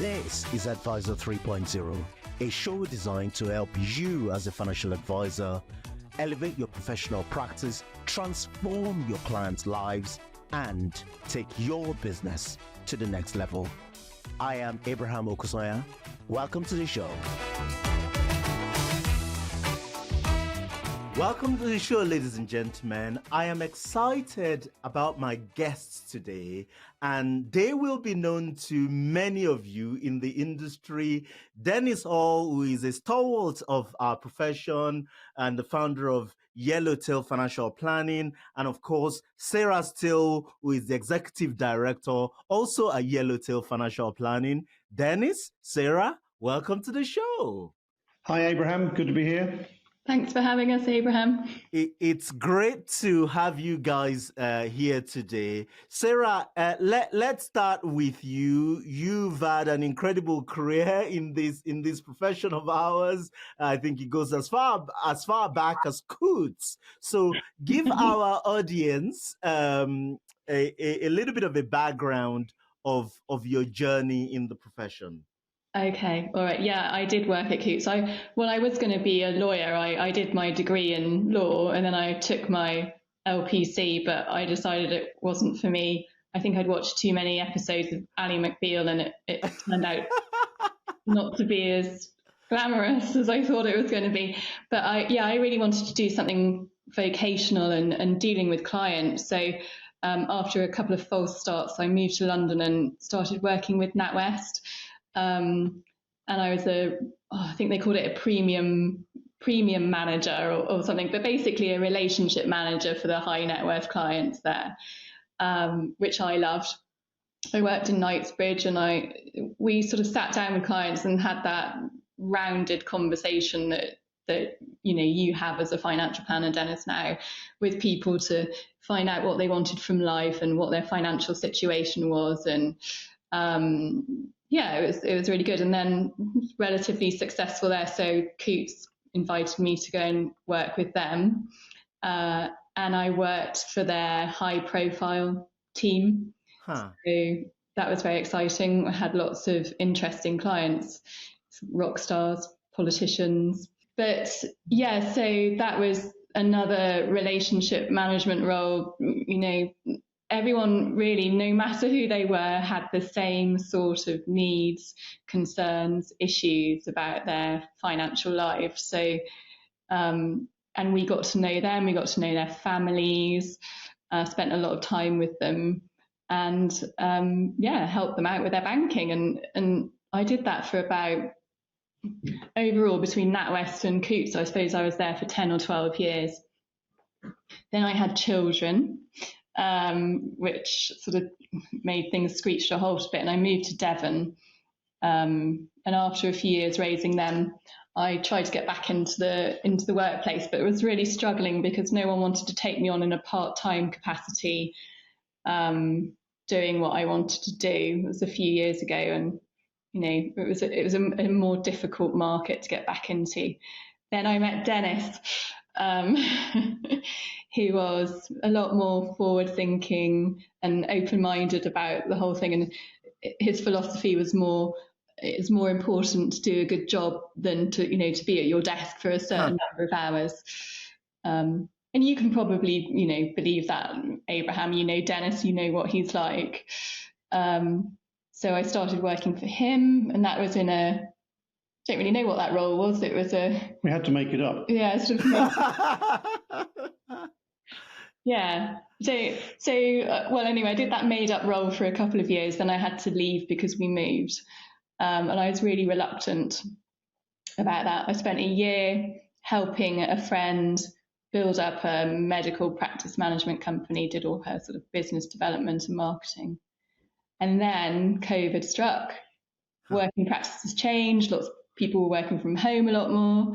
This is Advisor 3.0, a show designed to help you as a financial advisor elevate your professional practice, transform your clients' lives, and take your business to the next level. I am Abraham Okusoya. Welcome to the show. Welcome to the show, ladies and gentlemen. I am excited about my guests today, and they will be known to many of you in the industry. Dennis Hall, who is a stalwart of our profession and the founder of Yellowtail Financial Planning, and of course, Sarah Steele, who is the executive director, also at Yellowtail Financial Planning. Dennis, Sarah, welcome to the show. Hi, Abraham. Good to be here. Thanks for having us, Abraham. It's great to have you guys here today. Sarah, let's start with you. You've had an incredible career in this profession of ours. I think it goes as far back as Coots. So give our audience a little bit of a background of your journey in the profession. Okay, all right. Yeah, I did work at Coots. I was going to be a lawyer. I did my degree in law and then I took my LPC, but I decided it wasn't for me. I think I'd watched too many episodes of Ally McBeal and it turned out not to be as glamorous as I thought it was going to be. But I really wanted to do something vocational and dealing with clients. So after a couple of false starts, I moved to London and started working with NatWest. And I was I think they called it a premium manager or something, but basically a relationship manager for the high net worth clients there, which I loved. I worked in Knightsbridge and we sort of sat down with clients and had that rounded conversation that you have as a financial planner, Dennis, now with people to find out what they wanted from life and what their financial situation was. And it was really good, and then relatively successful there. So Coots invited me to go and work with them, and I worked for their high-profile team. So that was very exciting. I had lots of interesting clients, rock stars, politicians. But so that was another relationship management role. Everyone really, no matter who they were, had the same sort of needs, concerns, issues about their financial lives. So, and we got to know them, we got to know their families, spent a lot of time with them and, helped them out with their banking. And I did that for about, overall, between NatWest and Coots, I suppose I was there for 10 or 12 years. Then I had children. Which sort of made things screech to a halt a bit, and I moved to Devon. And after a few years raising them, I tried to get back into the workplace, but was really struggling because no one wanted to take me on in a part-time capacity, doing what I wanted to do. It was a few years ago, and it was a more difficult market to get back into. Then I met Dennis. Who was a lot more forward-thinking and open-minded about the whole thing, and his philosophy was it's more important to do a good job than to be at your desk for a certain number of hours. And you can probably believe that, Abraham. Dennis, what he's like. So I started working for him, and that was don't really know what that role was. It was we had to make it up. Yeah, sort of. Yeah. Anyway, I did that made up role for a couple of years. Then I had to leave because we moved. And I was really reluctant about that. I spent a year helping a friend build up a medical practice management company, did all her sort of business development and marketing. And then COVID struck. Working practices changed. Lots of people were working from home a lot more.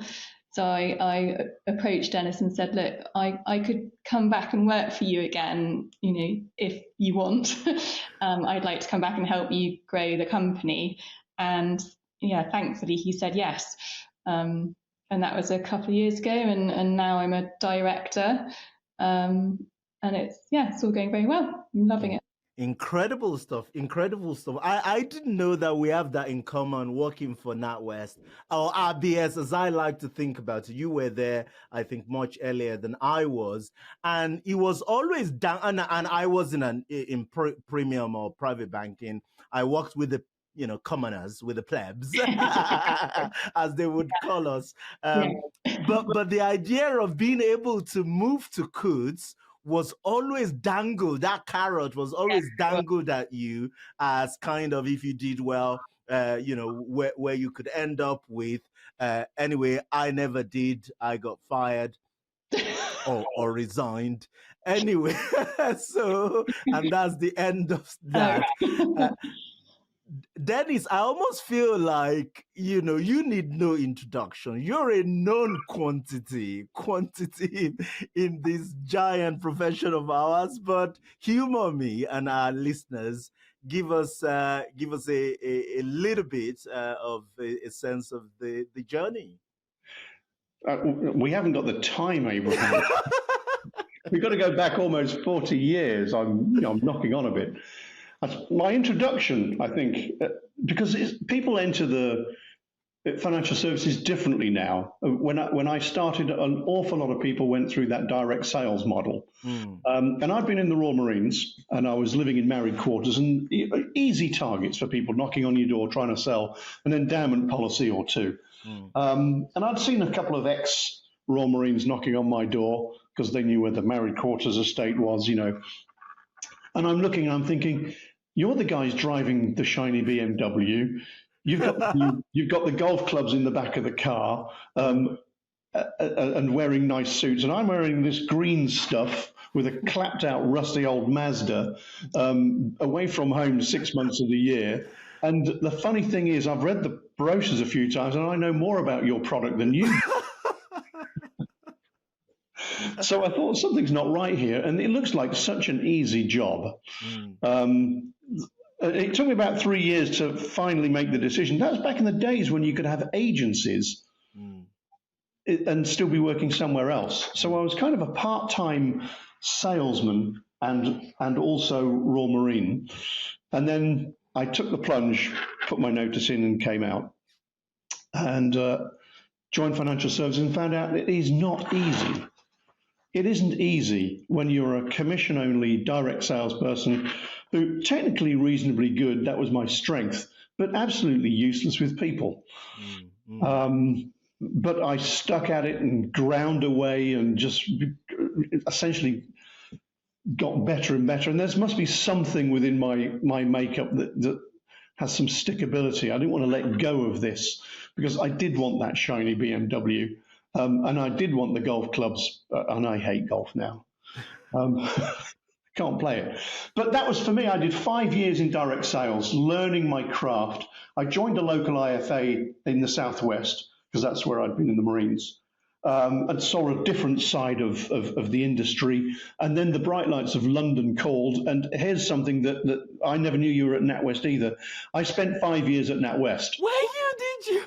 So I approached Dennis and said, look, I could come back and work for you again, if you want. I'd like to come back and help you grow the company. And thankfully he said yes. And that was a couple of years ago. And now I'm a director. And it's all going very well. I'm loving it. Incredible stuff. Incredible stuff. I didn't know that we have that in common working for NatWest or RBS, as I like to think about it. You were there, I think, much earlier than I was. And it was always down. And I was in premium or private banking. I worked with the commoners, with the plebs, as they would call us. But the idea of being able to move to Coutts was always dangled. That carrot was always dangled at you as kind of, if you did well, where you could end up with. Anyway, I never did. I got fired or resigned. Anyway, and that's the end of that. Dennis, I almost feel like, you need no introduction. You're a known quantity in this giant profession of ours, but humor me and our listeners. Give us a little bit of a sense of the journey. We haven't got the time, Abraham. We've got to go back almost 40 years. I'm knocking on a bit. My introduction, I think, because people enter the financial services differently now. When I started, an awful lot of people went through that direct sales model. And I've been in the Royal Marines, and I was living in married quarters, and easy targets for people knocking on your door trying to sell an endowment policy or two. And I'd seen a couple of ex-Royal Marines knocking on my door because they knew where the married quarters estate was, And I'm looking and I'm thinking, you're the guys driving the shiny BMW. You've got the golf clubs in the back of the car, and wearing nice suits, and I'm wearing this green stuff with a clapped out rusty old Mazda, away from home 6 months of the year. And the funny thing is, I've read the brochures a few times, and I know more about your product than you. So I thought something's not right here, and it looks like such an easy job. It took me about 3 years to finally make the decision. That was back in the days when you could have agencies and still be working somewhere else. So I was kind of a part-time salesman and also Royal Marine. And then I took the plunge, put my notice in and came out, and joined financial services and found out it is not easy. It isn't easy when you're a commission-only direct salesperson who technically reasonably good, that was my strength, but absolutely useless with people. But I stuck at it and ground away and just essentially got better and better. And there must be something within my makeup that has some stickability. I didn't want to let go of this because I did want that shiny BMW. And I did want the golf clubs, and I hate golf now. Can't play it. But that was for me. I did 5 years in direct sales, learning my craft. I joined a local IFA in the Southwest, because that's where I'd been in the Marines, and saw a different side of the industry. And then the bright lights of London called. And here's something that I never knew you were at NatWest either. I spent 5 years at NatWest. Did you?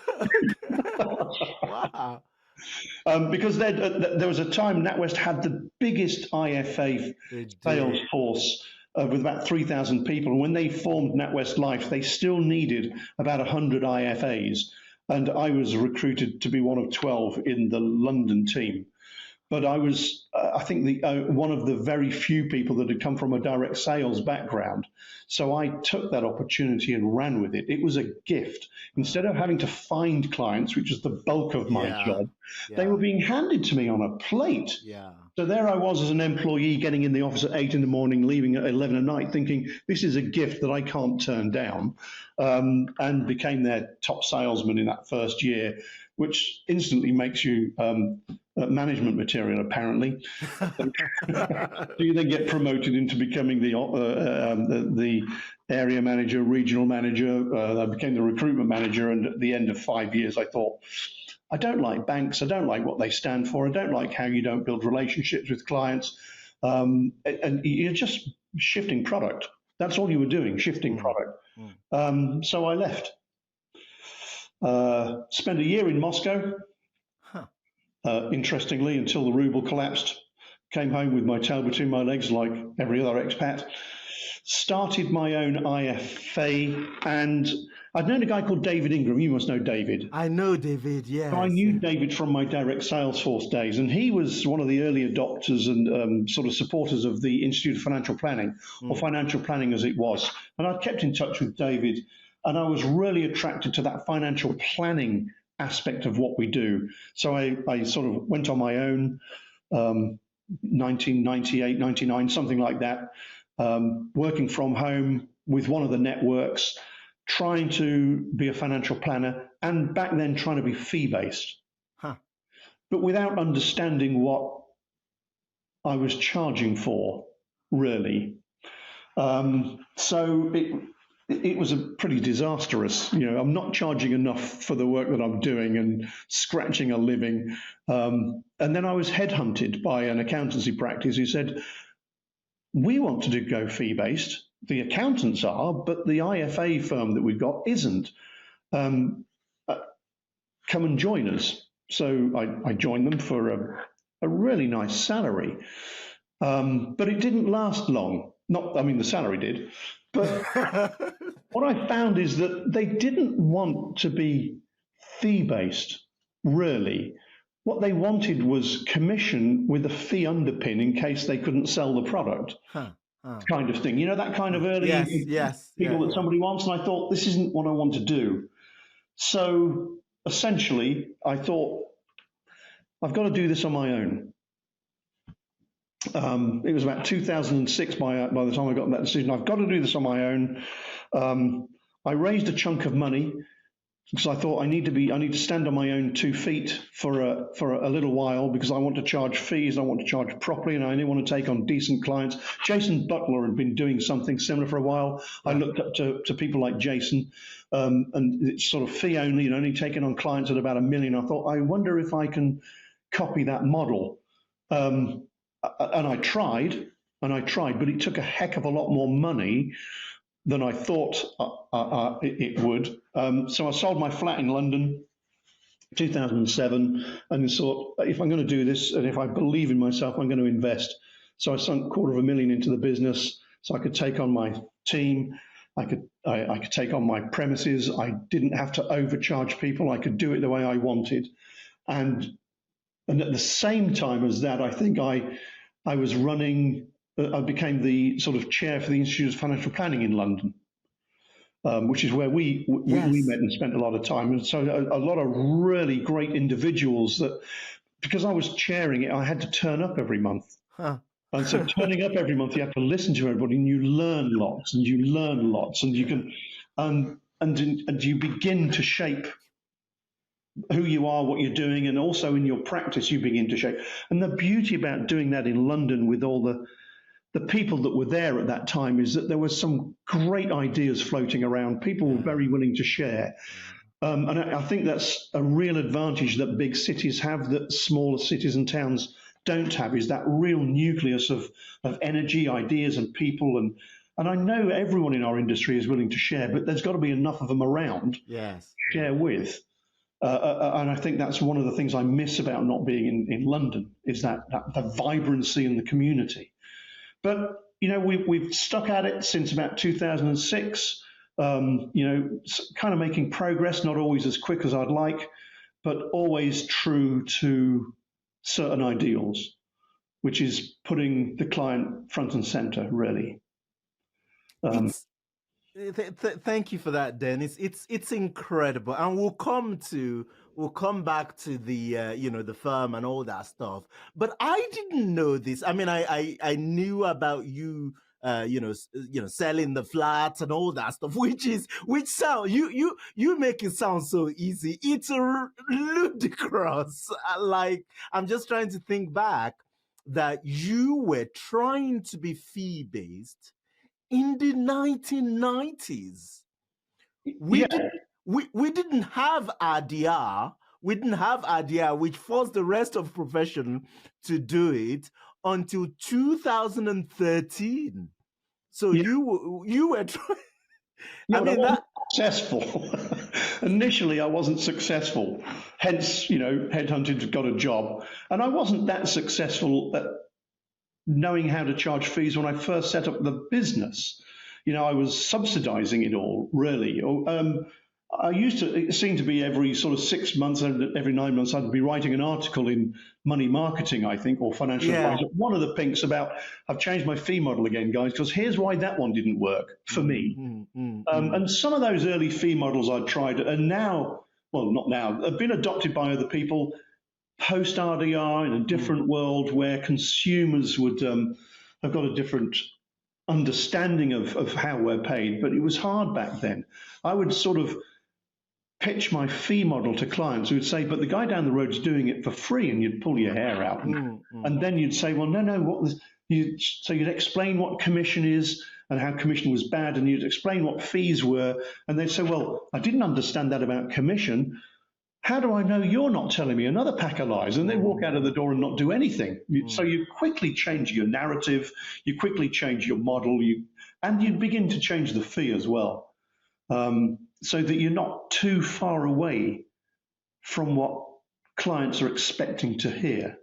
Wow. Because there was a time NatWest had the biggest IFA sales force with about 3,000 people. And when they formed NatWest Life, they still needed about 100 IFAs. And I was recruited to be one of 12 in the London team. But I was, I think, one of the very few people that had come from a direct sales background. So I took that opportunity and ran with it. It was a gift. Instead of having to find clients, which is the bulk of my job, they were being handed to me on a plate. So there I was as an employee getting in the office at 8 in the morning, leaving at 11 at night, thinking this is a gift that I can't turn down, and became their top salesman in that first year, which instantly makes you management material, apparently. So you then get promoted into becoming the area manager, regional manager. I became the recruitment manager, and at the end of 5 years, I thought, I don't like banks. I don't like what they stand for. I don't like how you don't build relationships with clients. And you're just shifting product. That's all you were doing, shifting product. So I left. Spent a year in Moscow, interestingly, until the ruble collapsed. Came home with my tail between my legs like every other expat. started my own IFA, and I'd known a guy called David Ingram. You must know David. I know David, yes. I knew David from my direct Salesforce days, and he was one of the early adopters and sort of supporters of the Institute of Financial Planning, or financial planning as it was. And I kept in touch with David, and I was really attracted to that financial planning aspect of what we do. So I sort of went on my own, 1998, 99, something like that, working from home with one of the networks, trying to be a financial planner, and back then trying to be fee-based, but without understanding what I was charging for, really. So it was a pretty disastrous. I'm not charging enough for the work that I'm doing and scratching a living. And then I was headhunted by an accountancy practice who said, we want to go fee-based. The accountants are, but the IFA firm that we've got isn't. Come and join us. So I joined them for a really nice salary. But it didn't last long. The salary did. But what I found is that they didn't want to be fee-based, really. What they wanted was commission with a fee underpin in case they couldn't sell the product. Kind of thing. That kind of early people that somebody wants. And I thought, this isn't what I want to do. So essentially, I thought, I've got to do this on my own. It was about 2006 by the time I got that decision. I've got to do this on my own. I raised a chunk of money because I thought I need to stand on my own 2 feet for a little while, because I want to charge fees, I want to charge properly, and I only want to take on decent clients. Jason Butler had been doing something similar for a while. I looked up to people like Jason, and it's sort of fee only, only taking on clients at about $1 million. I thought, I wonder if I can copy that model. And I tried, but it took a heck of a lot more money than I thought it would. So I sold my flat in London, 2007, and thought, if I'm going to do this, and if I believe in myself, I'm going to invest. So I sunk $250,000 into the business, so I could take on my team. I could take on my premises. I didn't have to overcharge people. I could do it the way I wanted, and at the same time as that, I think I was running. I became the sort of chair for the Institute of Financial Planning in London, which is where we met and spent a lot of time. And so a lot of really great individuals that, because I was chairing it, I had to turn up every month. And so turning up every month, you have to listen to everybody, and you learn lots, and you can, and you begin to shape who you are, what you're doing, and also in your practice you begin to shape. And the beauty about doing that in London with all the people that were there at that time is that there were some great ideas floating around. People were very willing to share. And I think that's a real advantage that big cities have that smaller cities and towns don't have, is that real nucleus of energy, ideas, and people. And I know everyone in our industry is willing to share, but there's got to be enough of them around to share with. And I think that's one of the things I miss about not being in London, is that the vibrancy in the community. But we've stuck at it since about 2006. Kind of making progress, not always as quick as I'd like, but always true to certain ideals, which is putting the client front and center, really. Thank you for that, Dennis. It's incredible, and we'll come back to the the firm and all that stuff. But I didn't know this. I mean, I knew about you, selling the flats and all that stuff, which sound you make it sound so easy. It's ludicrous. Like, I'm just trying to think back that you were trying to be fee-based in the 1990s. We didn't have RDR. We didn't have RDR, which forced the rest of the profession to do it until 2013. So you were trying. I mean, that successful. Initially, I wasn't successful. Hence, headhunted, got a job, and I wasn't that successful at knowing how to charge fees when I first set up the business. I was subsidizing it all, really. I used to, it seemed to be every sort of 6 months, every 9 months, I'd be writing an article in Money Marketing, I think, or Financial Advisor. One of the pinks about, I've changed my fee model again, guys, because here's why that one didn't work for me. And some of those early fee models I tried, and now, well, not now, have been adopted by other people post RDR in a different world where consumers would have got a different understanding of how we're paid. But it was hard back then. I would sort of pitch my fee model to clients who would say, but the guy down the road's doing it for free, and you'd pull your hair out. And then you'd say, well, no, so you'd explain what commission is and how commission was bad, and you'd explain what fees were. And they'd say, well, I didn't understand that about commission. How do I know you're not telling me another pack of lies? And they walk out of the door and not do anything. So you quickly change your narrative, you quickly change your model, and you begin to change the fee as well. So that you're not too far away from what clients are expecting to hear.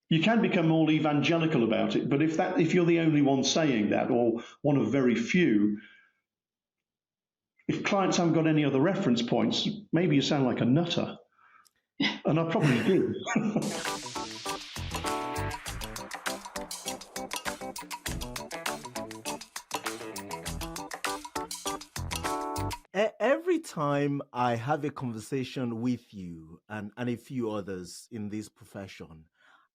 You can become all evangelical about it, but if you're the only one saying that, or one of very few, if clients haven't got any other reference points, maybe you sound like a nutter. And I probably do. Every time I have a conversation with you and a few others in this profession,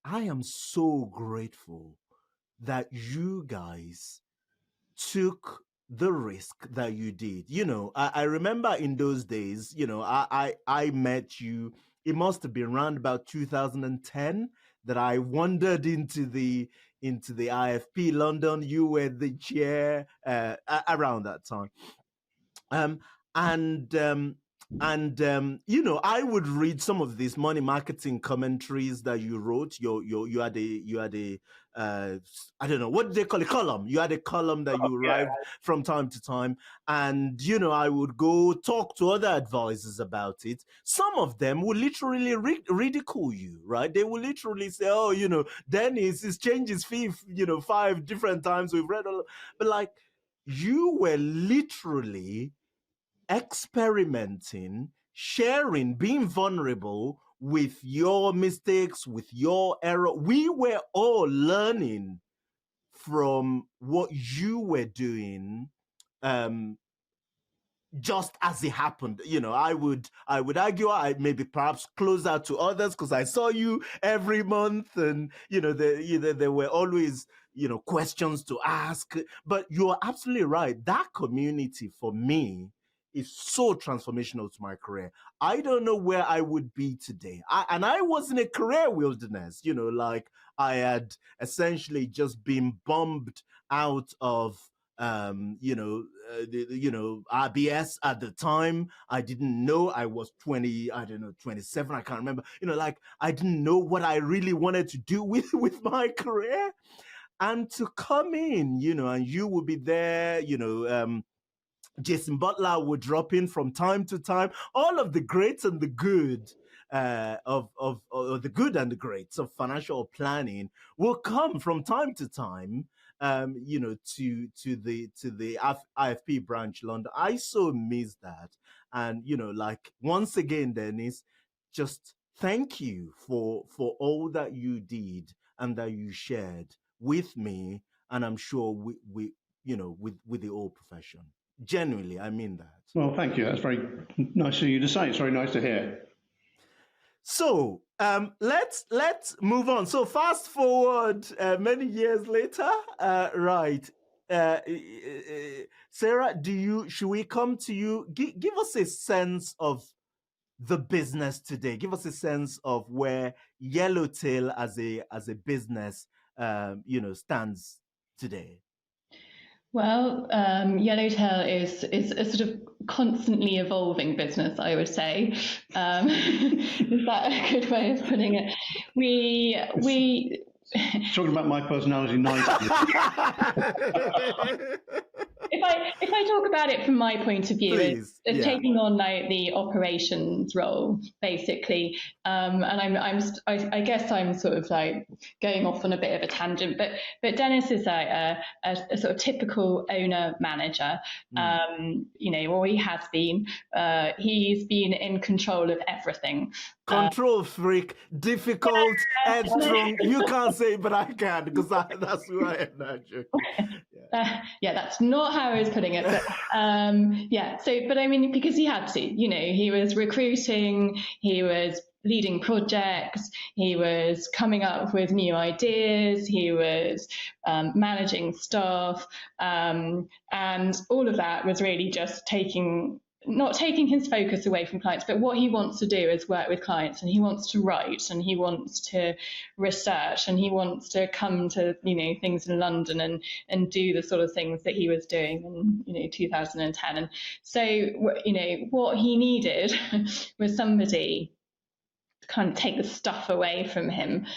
I am so grateful that you guys took the risk that you did. I remember in those days, I met you, it must have been around about 2010 that I wandered into the IFP London. You were the chair around that time. I would read some of these money marketing commentaries that you wrote. You had a I don't know, what do they call it, column? You had a column that you write from time to time, and I would go talk to other advisors about it. Some of them will literally ridicule you, right? They will literally say, "Oh, Dennis has changed his fee, 5 different times. We've read all," but like you were literally experimenting, sharing, being vulnerable with your mistakes, with your error. We were all learning from what you were doing, just as it happened. I would argue I maybe perhaps closer to others because I saw you every month, and there were always questions to ask. But you're absolutely right. That community for me is so transformational to my career. I don't know where I would be today. I was in a career wilderness, like I had essentially just been bombed out of, RBS at the time. I didn't know. I was 27. I can't remember. Like I didn't know what I really wanted to do with my career. And to come in, and you will be there, Jason Butler would drop in from time to time. All of the greats and the good of the good and the greats of financial planning will come from time to time, to the IFP branch London. I so miss that, and like once again, Dennis, just thank you for all that you did and that you shared with me, and I'm sure we with the whole profession. Genuinely, I mean that. Well, thank you. That's very nice of you to say. It's very nice to hear. So let's move on. So fast forward many years later, right? Sarah, should we come to you? Give us a sense of the business today. Give us a sense of where Yellowtail as a business, stands today. Well, Yellowtail is a sort of constantly evolving business, I would say. Is that a good way of putting it? We talking about my personality nicely. if I talk about it from my point of view, Please, as yeah. taking on like the operations role, basically, and I guess I'm sort of like going off on a bit of a tangent, but Dennis is like a sort of typical owner manager, or he has been. He's been in control of everything. Control freak, difficult, headstrong. You can't say it, but I can, because that's who I am now. Yeah, that's not how I was putting it. But but I mean, because he had to, he was recruiting, he was leading projects, he was coming up with new ideas, he was managing staff, and all of that was really just not taking his focus away from clients, but what he wants to do is work with clients, and he wants to write, and he wants to research, and he wants to come to things in London and do the sort of things that he was doing in 2010. And so what he needed was somebody kind of take the stuff away from him,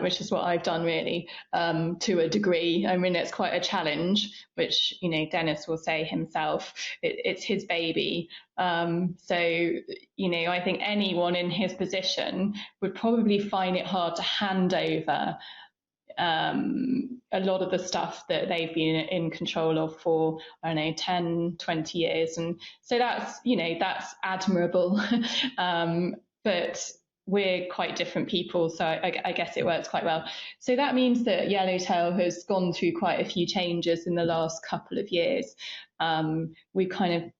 which is what I've done really, to a degree. I mean, it's quite a challenge, which Dennis will say himself. It's his baby. So I think anyone in his position would probably find it hard to hand over a lot of the stuff that they've been in control of for, 10, 20 years. And so that's admirable. But we're quite different people, so I guess it works quite well. So that means that Yellowtail has gone through quite a few changes in the last couple of years. We've kind of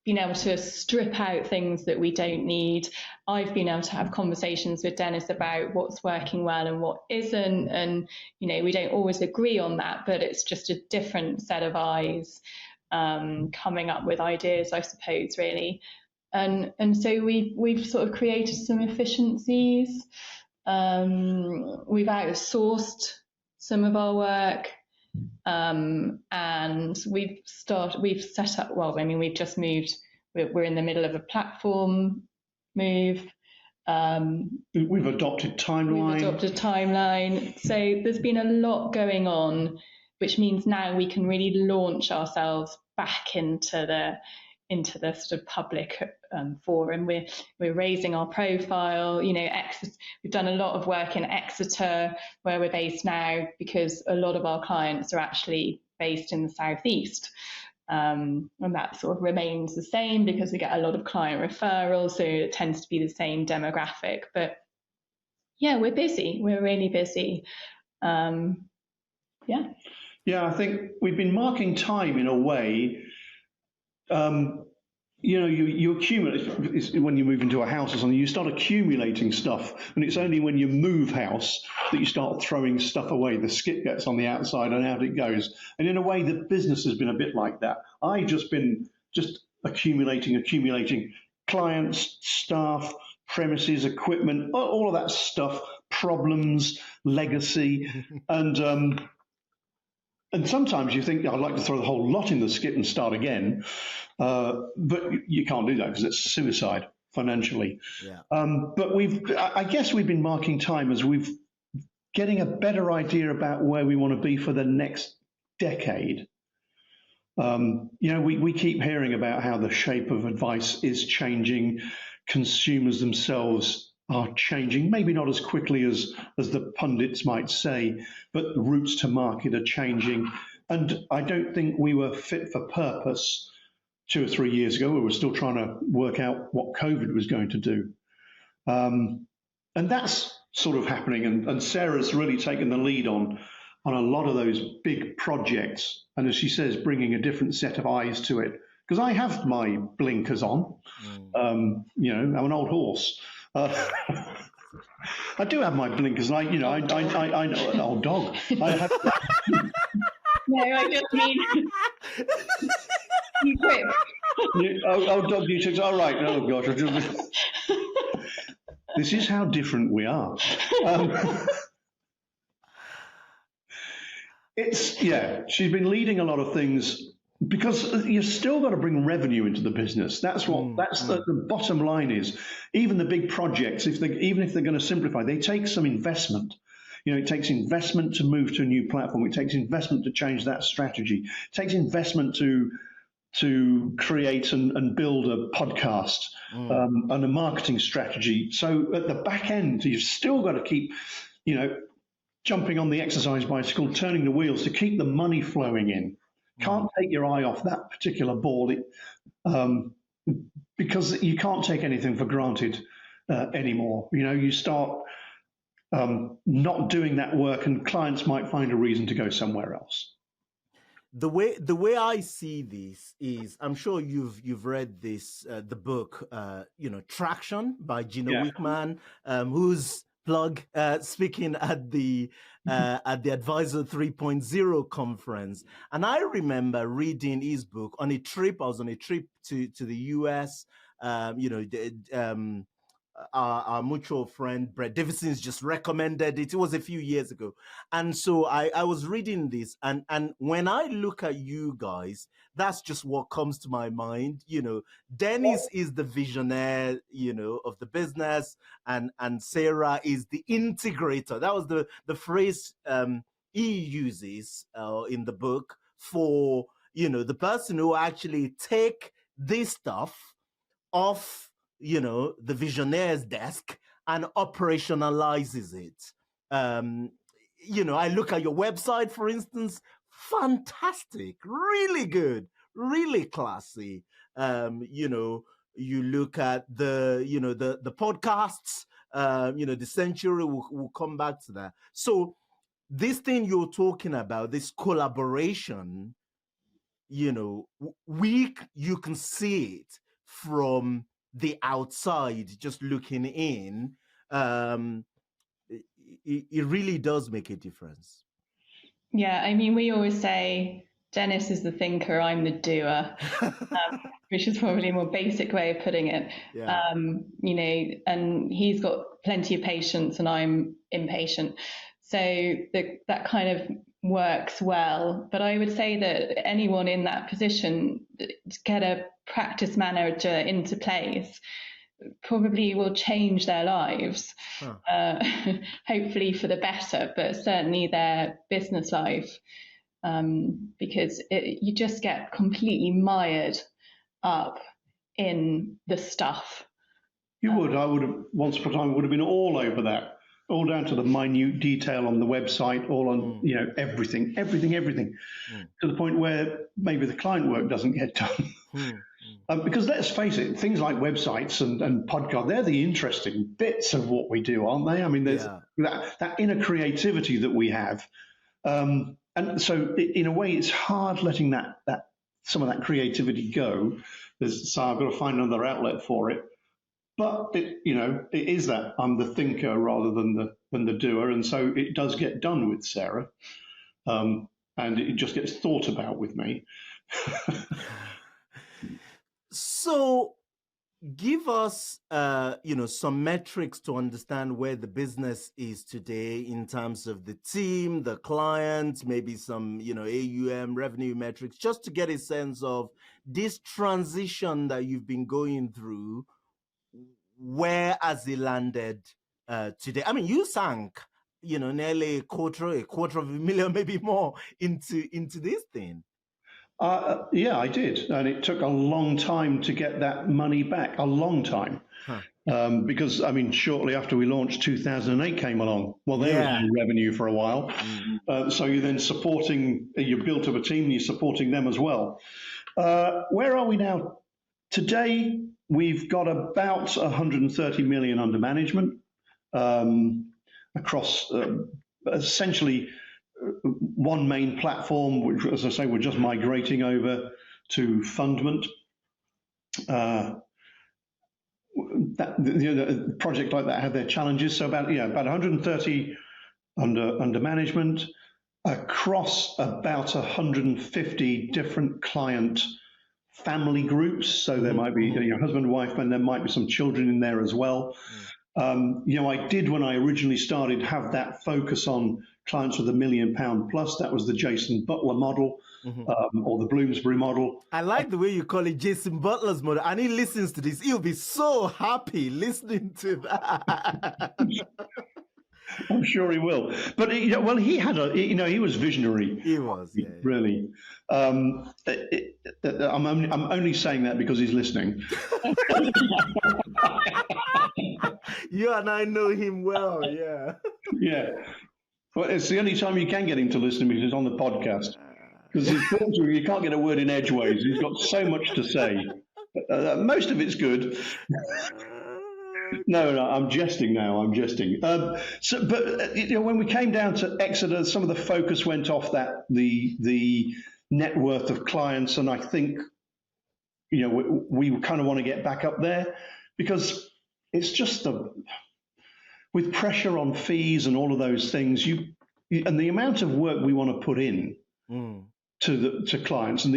been able to strip out things that we don't need. I've been able to have conversations with Dennis about what's working well and what isn't, and we don't always agree on that, but it's just a different set of eyes coming up with ideas, I suppose, really. And so we've sort of created some efficiencies. We've outsourced some of our work, and we've set up. Well, I mean, we've just moved. We're in the middle of a platform move. We've adopted timeline. So there's been a lot going on, which means now we can really launch ourselves back into the sort of public forum. We're raising our profile. We've done a lot of work in Exeter, where we're based now, because a lot of our clients are actually based in the southeast, and that sort of remains the same because we get a lot of client referrals, so it tends to be the same demographic. But yeah, we're busy. We're really busy. Yeah, I think we've been marking time in a way. You accumulate, when you move into a house or something, you start accumulating stuff, and it's only when you move house that you start throwing stuff away. The skip gets on the outside and out it goes. And in a way, the business has been a bit like that. I've just been accumulating clients, staff, premises, equipment, all of that stuff, problems, legacy, and sometimes you think, I'd like to throw the whole lot in the skip and start again, but you can't do that because it's suicide financially. Yeah. But I guess we've been marking time as we've getting a better idea about where we want to be for the next decade. We keep hearing about how the shape of advice is changing. Consumers themselves are changing, maybe not as quickly as the pundits might say, but the routes to market are changing. And I don't think we were fit for purpose 2 or 3 years ago. We were still trying to work out what COVID was going to do. And that's sort of happening. And Sarah's really taken the lead on a lot of those big projects. And as she says, bringing a different set of eyes to it. Because I have my blinkers on. I'm an old horse. I do have my blinkers. I know an old dog. No, I just mean you quick. Old dog, you took. All right. Oh gosh, this is how different we are. She's been leading a lot of things. Because you've still got to bring revenue into the business. That's the bottom line is. Even the big projects, even if they're going to simplify, they take some investment. It takes investment to move to a new platform. It takes investment to change that strategy. It takes investment to create and build a podcast and a marketing strategy. So at the back end, you've still got to keep, jumping on the exercise bicycle, turning the wheels to keep the money flowing in. Can't take your eye off that particular ball because you can't take anything for granted anymore. You start not doing that work, and clients might find a reason to go somewhere else. The way I see this is, I'm sure you've read this the book Traction by Gino Wickman, who's speaking at the Advisor 3.0 conference. And I remember reading his book on a trip. I was on a trip to the US. Our mutual friend Brett Davidson's just recommended it. It was a few years ago. And so I was reading this, and when I look at you guys, that's just what comes to my mind. Dennis is the visionaire, of the business, and Sarah is the integrator. That was the phrase he uses in the book for, the person who actually take this stuff off the visionaire's desk and operationalizes it. I look at your website, for instance, fantastic, really good, really classy. You look at the podcasts, the Century, we'll come back to that. So this thing you're talking about, this collaboration, you can see it from the outside, just looking in. It really does make a difference. Yeah, I mean, we always say Dennis is the thinker, I'm the doer, which is probably a more basic way of putting it. Yeah. And he's got plenty of patience and I'm impatient. So that kind of works well. But I would say that anyone in that position, to get a practice manager into place, probably will change their lives, hopefully for the better, but certainly their business life, because you just get completely mired up in the stuff. You would. I would have, once upon a time, would have been all over that, all down to the minute detail on the website, all on, everything, to the point where maybe the client work doesn't get done. Because let's face it, things like websites and podcasts, they're the interesting bits of what we do, aren't they? I mean, there's that inner creativity that we have. And so in a way, it's hard letting that some of that creativity go. So I've got to find another outlet for it. But it is that I'm the thinker rather than the doer, and so it does get done with Sarah, and it just gets thought about with me. So, give us, some metrics to understand where the business is today in terms of the team, the client, maybe some, AUM revenue metrics, just to get a sense of this transition that you've been going through. Where has it landed today? I mean, you sank, nearly a quarter of $250,000, maybe more, into this thing. Yeah, I did. And it took a long time to get that money back, a long time. Because, shortly after we launched, 2008 came along. Well, there was no revenue for a while. So you're then you built up a team and you're supporting them as well. Where are we now? Today, we've got about 130 million under management across essentially one main platform, which, as I say, we're just migrating over to Fundment. The project like that had their challenges. So about 130 under management across about 150 different client family groups. So there might be husband, wife, and there might be some children in there as well. I did, when I originally started, have that focus on clients with £1 million plus. That was the Jason Butler model, or the Bloomsbury model. I like the way you call it Jason Butler's model, and he listens to this. He'll be so happy listening to that. I'm sure he will. But well, he was visionary. He was, yeah. Really. I'm only saying that because he's listening. You and I know him well, yeah. Yeah. Well, it's the only time you can get him to listen because he's on the podcast. Because you can't get a word in edgeways. He's got so much to say. Most of it's good. No, I'm jesting now. I'm jesting. But when we came down to Exeter, some of the focus went off the net worth of clients, and I think we kind of want to get back up there because it's just with pressure on fees and all of those things, and the amount of work we want to put in to clients and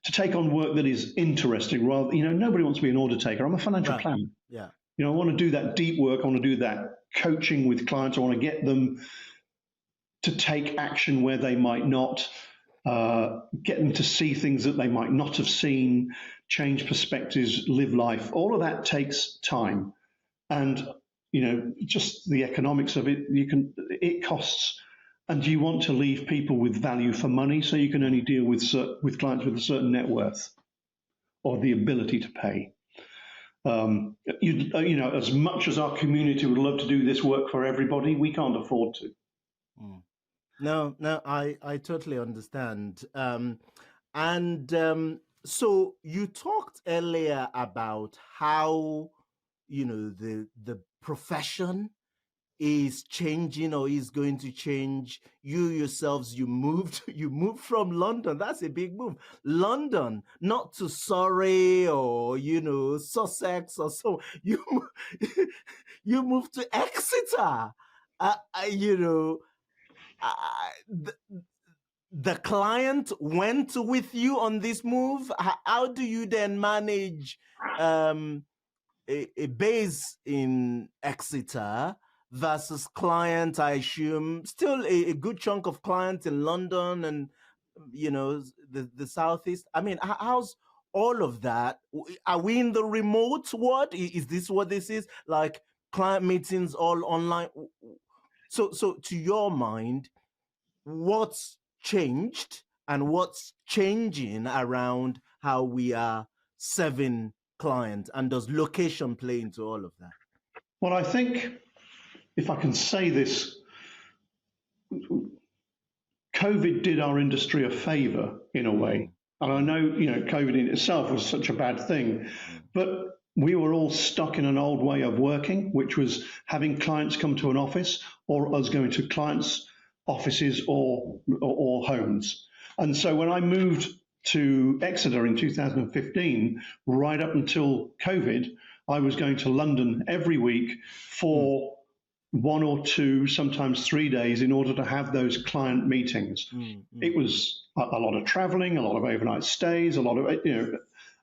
to take on work that is interesting. Rather, nobody wants to be an order taker. I'm a financial planner. Yeah. I want to do that deep work. I want to do that coaching with clients. I want to get them to take action where they might not, get them to see things that they might not have seen, change perspectives, live life. All of that takes time. And, just the economics of it, it costs. And you want to leave people with value for money, so you can only deal with clients with a certain net worth or the ability to pay. As much as our community would love to do this work for everybody, we can't afford to. No, I totally understand. So you talked earlier about how, the profession is changing or is going to change. You yourselves, you moved from London. That's a big move. London, not to Surrey or, Sussex or so. You moved to Exeter. The client went with you on this move. How do you then manage a base in Exeter versus client, I assume, still a good chunk of clients in London and, the Southeast? I mean, how's all of that? Are we in the remote world? Is this what this is? Like client meetings all online? So to your mind, what's changed and what's changing around how we are serving clients, and does location play into all of that? Well, I think, if I can say this, COVID did our industry a favor in a way. And I know, COVID in itself was such a bad thing, but we were all stuck in an old way of working, which was having clients come to an office or us going to clients' offices or homes. And so when I moved to Exeter in 2015, right up until COVID, I was going to London every week for 1 or 2, sometimes 3 days in order to have those client meetings. It was a lot of traveling, a lot of overnight stays, a lot of,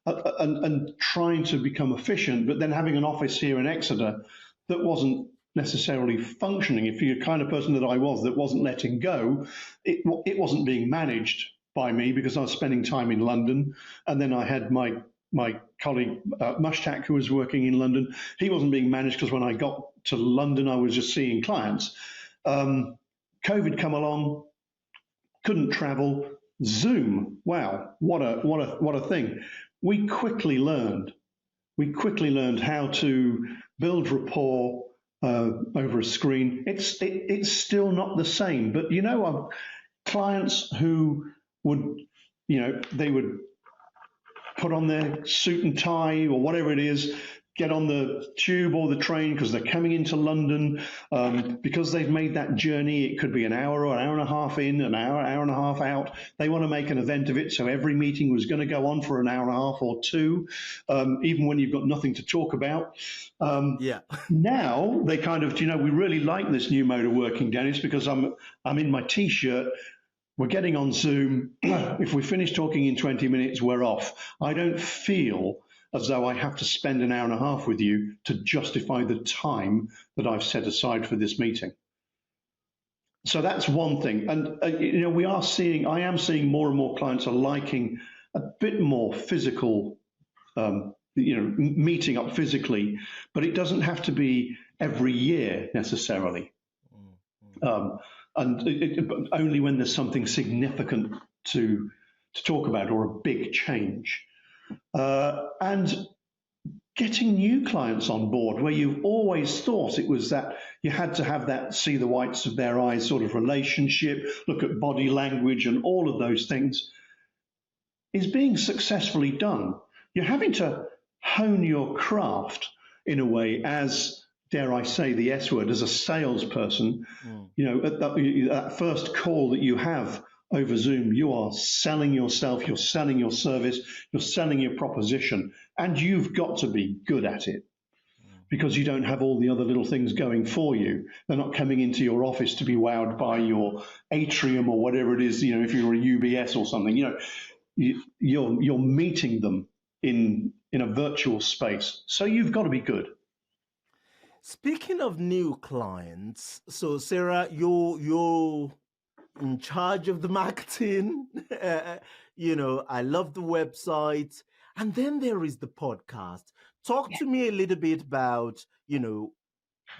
and trying to become efficient, but then having an office here in Exeter that wasn't necessarily functioning. If you're the kind of person that I was that wasn't letting go, it wasn't being managed by me because I was spending time in London. And then I had my colleague, Mushtaq, who was working in London. He wasn't being managed because when I got to London, I was just seeing clients. COVID come along, couldn't travel. Zoom, wow, what a thing. We quickly learned how to build rapport over a screen. It's still not the same, but clients who would, they would put on their suit and tie or whatever it is, get on the tube or the train because they're coming into London, because they've made that journey. It could be an hour or an hour and a half in, an hour and a half out. They want to make an event of it, so every meeting was going to go on for an hour and a half or 2, even when you've got nothing to talk about. Now they kind of, we really like this new mode of working, Dennis, because I'm in my T-shirt. We're getting on Zoom. If we finish talking in 20 minutes, we're off. I don't feel as though I have to spend an hour and a half with you to justify the time that I've set aside for this meeting. So that's one thing. And, I am seeing more and more clients are liking a bit more physical, meeting up physically, but it doesn't have to be every year necessarily. But only when there's something significant to talk about or a big change. And getting new clients on board where you've always thought it was that you had to have that see the whites of their eyes sort of relationship, look at body language and all of those things, is being successfully done. You're having to hone your craft in a way as, dare I say the S word, as a salesperson. You know, at that first call that you have over Zoom, you are selling yourself, you're selling your service, you're selling your proposition, and you've got to be good at it because you don't have all the other little things going for you. They're not coming into your office to be wowed by your atrium or whatever it is, you know, if you're a UBS or something, you know, you're meeting them in a virtual space. So you've got to be good. Speaking of new clients, so Sarah, you're in charge of the marketing. You know, I love the website. And then there is the podcast. Talk to me a little bit about, you know,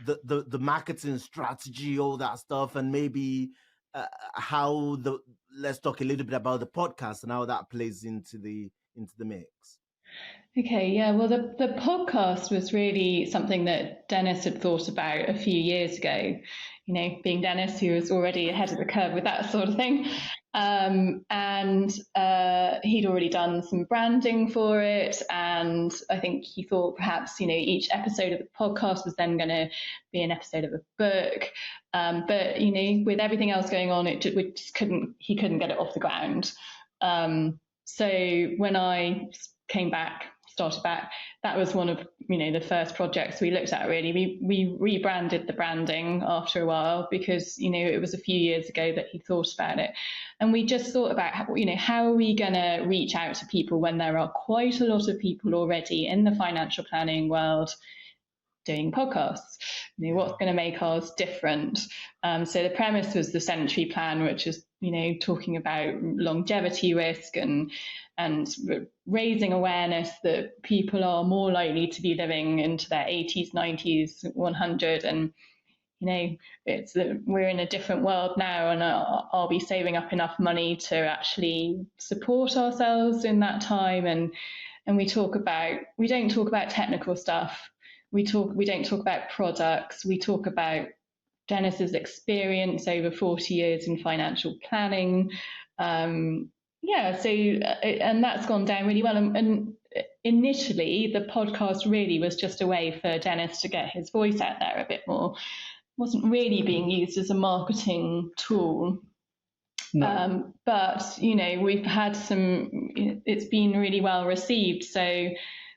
the marketing strategy, all that stuff, and maybe let's talk a little bit about the podcast and how that plays into the mix. Okay, yeah, well, the podcast was really something that Dennis had thought about a few years ago, you know, being Dennis, who was already ahead of the curve with that sort of thing. And he'd already done some branding for it. And I think he thought perhaps, you know, each episode of the podcast was then going to be an episode of a book. But, you know, with everything else going on, he couldn't get it off the ground. So when I started back, that was one of, you know, the first projects we looked at, really. We rebranded the branding after a while because, you know, it was a few years ago that he thought about it. And we just thought about, how are we going to reach out to people when there are quite a lot of people already in the financial planning world doing podcasts? You know, what's going to make ours different? So the premise was the Century Plan, which is, you know, talking about longevity risk and raising awareness that people are more likely to be living into their 80s, 90s, 100. And, you know, we're in a different world now, and I'll be saving up enough money to actually support ourselves in that time. And we don't talk about technical stuff. We don't talk about products. We talk about Dennis's experience over 40 years in financial planning. And that's gone down really well. And initially, the podcast really was just a way for Dennis to get his voice out there a bit more. It wasn't really being used as a marketing tool. No. But, you know, we've had it's been really well received. So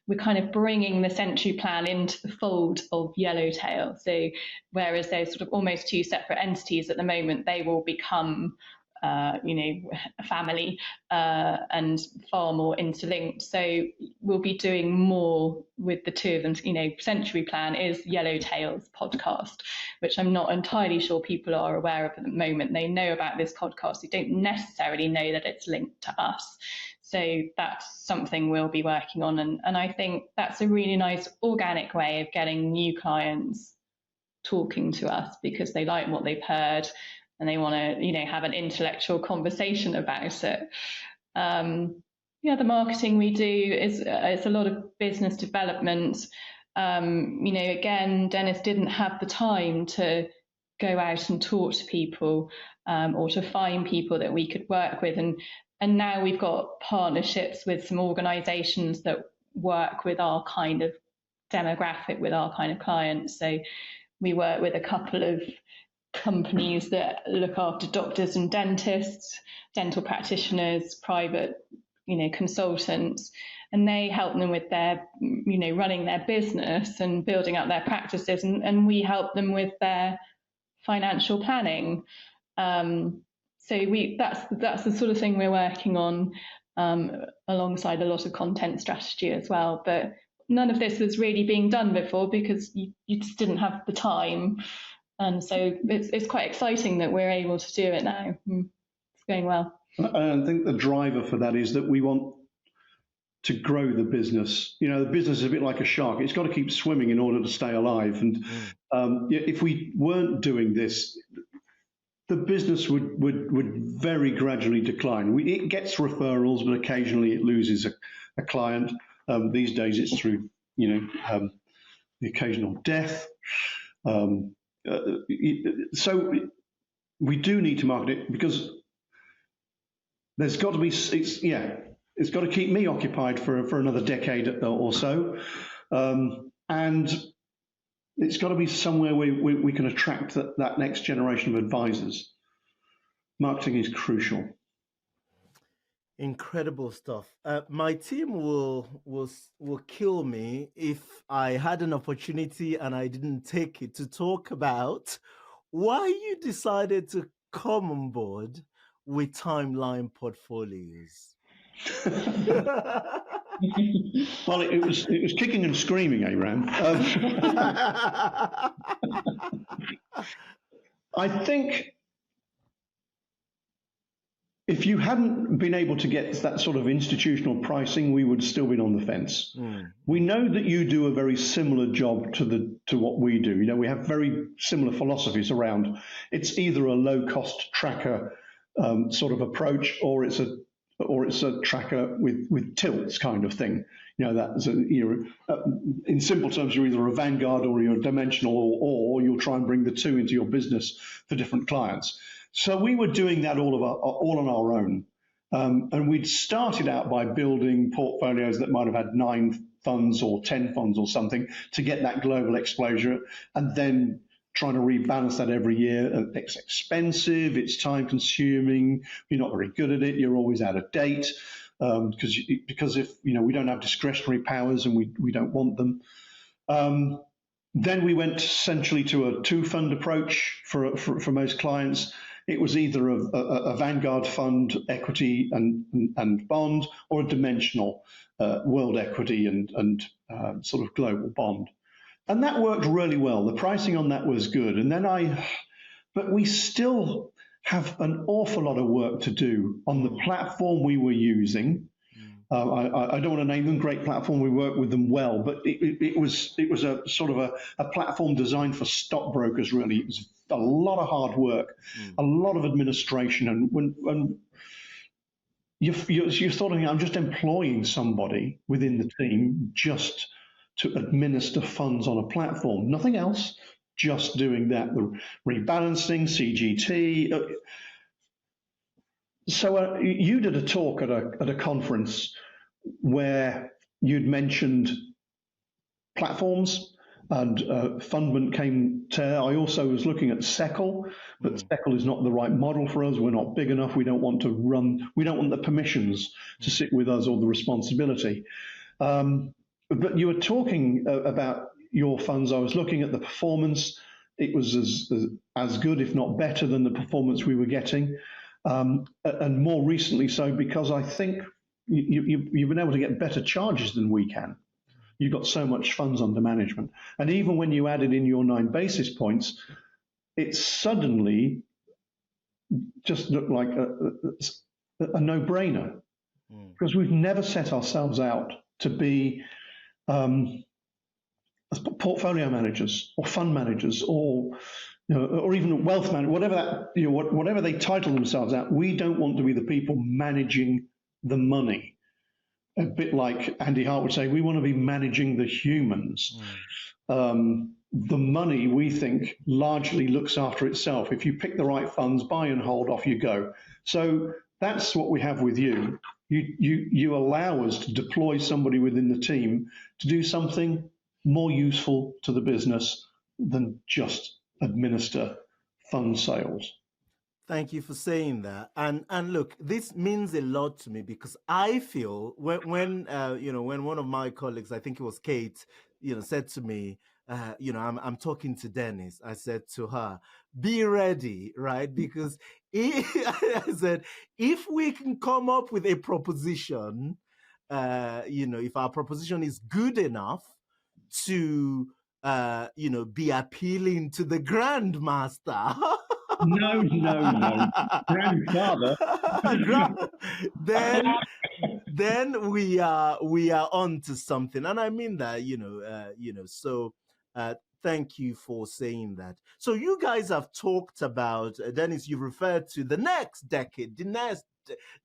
we're kind of bringing the Century Plan into the fold of Yellowtail. So whereas they're sort of almost two separate entities at the moment, they will become, a family and far more interlinked. So we'll be doing more with the two of them. You know, Century Plan is Yellowtail's podcast, which I'm not entirely sure people are aware of at the moment. They know about this podcast. They don't necessarily know that it's linked to us. So that's something we'll be working on. And I think that's a really nice organic way of getting new clients talking to us because they like what they've heard and they want to, you know, have an intellectual conversation about it. The marketing we do is a lot of business development. Again, Dennis didn't have the time to go out and talk to people or to find people that we could work with. And now we've got partnerships with some organisations that work with our kind of demographic, with our kind of clients. So we work with a couple of companies that look after doctors and dentists, dental practitioners, private, consultants, and they help them with their, running their business and building up their practices, and we help them with their financial planning. So that's the sort of thing we're working on alongside a lot of content strategy as well. But none of this was really being done before because you just didn't have the time. And so it's quite exciting that we're able to do it now. It's going well. I think the driver for that is that we want to grow the business. You know, the business is a bit like a shark. It's got to keep swimming in order to stay alive. And if we weren't doing this, the business would very gradually decline. It gets referrals, but occasionally it loses a client. These days it's through, the occasional death. So we do need to market it, because there's got to be, it's got to keep me occupied for another decade or so. And it's got to be somewhere where we can attract that next generation of advisors. Marketing is crucial. Incredible stuff. My team will kill me if I had an opportunity and I didn't take it, to talk about why you decided to come on board with Timeline Portfolios. Well, it was kicking and screaming, Aram. I think if you hadn't been able to get that sort of institutional pricing, we would still been on the fence. We know that you do a very similar job to what we do. We have very similar philosophies around. It's either a low-cost tracker sort of approach, or it's a tracker with tilts kind of thing. In simple terms, you're either a Vanguard or you're a dimensional, or you'll try and bring the two into your business for different clients. So we were doing that all on our own. And we'd started out by building portfolios that might have had 9 funds or 10 funds or something to get that global exposure, and then trying to rebalance that every year. It's expensive, it's time consuming, you're not very good at it, you're always out of date, because if we don't have discretionary powers, and we don't want them. Then we went essentially to a 2-fund approach for most clients. It was either a Vanguard fund, equity and bond, or a dimensional world equity and sort of global bond. And that worked really well. The pricing on that was good. And then but we still have an awful lot of work to do on the platform we were using. I don't want to name them. Great platform. We work with them well, but it was a sort of a platform designed for stockbrokers. Really, it was a lot of hard work, a lot of administration, and when you're sort of, I'm just employing somebody within the team just to administer funds on a platform, nothing else, just doing that, the rebalancing, CGT. So you did a talk at a conference where you'd mentioned platforms, and fundment came to. I also was looking at SECL, but SECL is not the right model for us. We're not big enough. We don't want the permissions to sit with us, or the responsibility. But you were talking about your funds. I was looking at the performance. It was as good, if not better, than the performance we were getting. And more recently so, because I think you've been able to get better charges than we can. You've got so much funds under management. And even when you added in your 9 basis points, it suddenly just looked like a no-brainer. Because we've never set ourselves out to be portfolio managers or fund managers, or or even wealth managers, whatever they title themselves at. We don't want to be the people managing the money. A bit like Andy Hart would say, we want to be managing the humans. The money, we think, largely looks after itself. If you pick the right funds, buy and hold, off you go. So that's what we have with you. You allow us to deploy somebody within the team to do something more useful to the business than just administer fund sales. Thank you for saying that. And look, this means a lot to me, because I feel when one of my colleagues, I think it was Kate, said to me, I'm talking to Dennis. I said to her, be ready, right? Because I said, if we can come up with a proposition, if our proposition is good enough to, be appealing to the grandmaster. No. Grandfather. then we are on to something. And I mean that, so Thank you for saying that. So you guys have talked about, Dennis, you referred to the next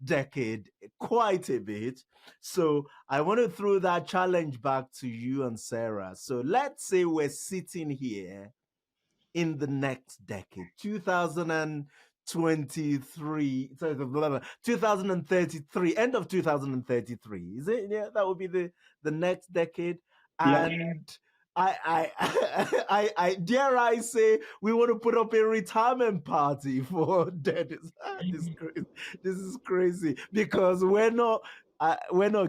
decade quite a bit. So I want to throw that challenge back to you and Sarah. So let's say we're sitting here in the next decade, 2023, 2033, end of 2033. Is it? Yeah, that would be the next decade. And I dare I say we want to put up a retirement party for Dennis. This is crazy because we're not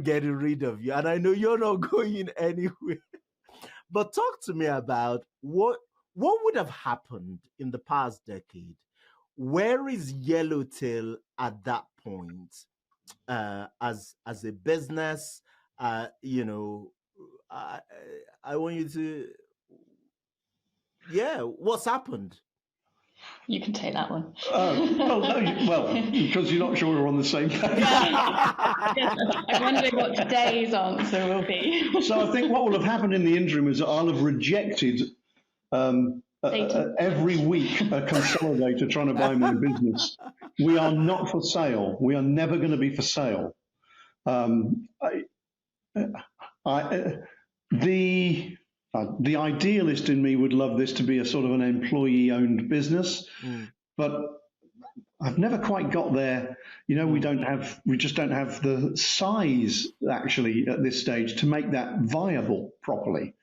getting rid of you, and I know you're not going anywhere. But talk to me about what would have happened in the past decade. Where is Yellowtail at that point as a business? You know, I want you to, what's happened? You can take that one. Because you're not sure we're on the same page. I'm wondering what today's answer will be. So I think what will have happened in the interim is that I'll have rejected every week a consolidator trying to buy my business. We are not for sale. We are never going to be for sale. The idealist in me would love this to be a sort of an employee-owned business, but I've never quite got there. You know, we just don't have the size actually at this stage to make that viable properly.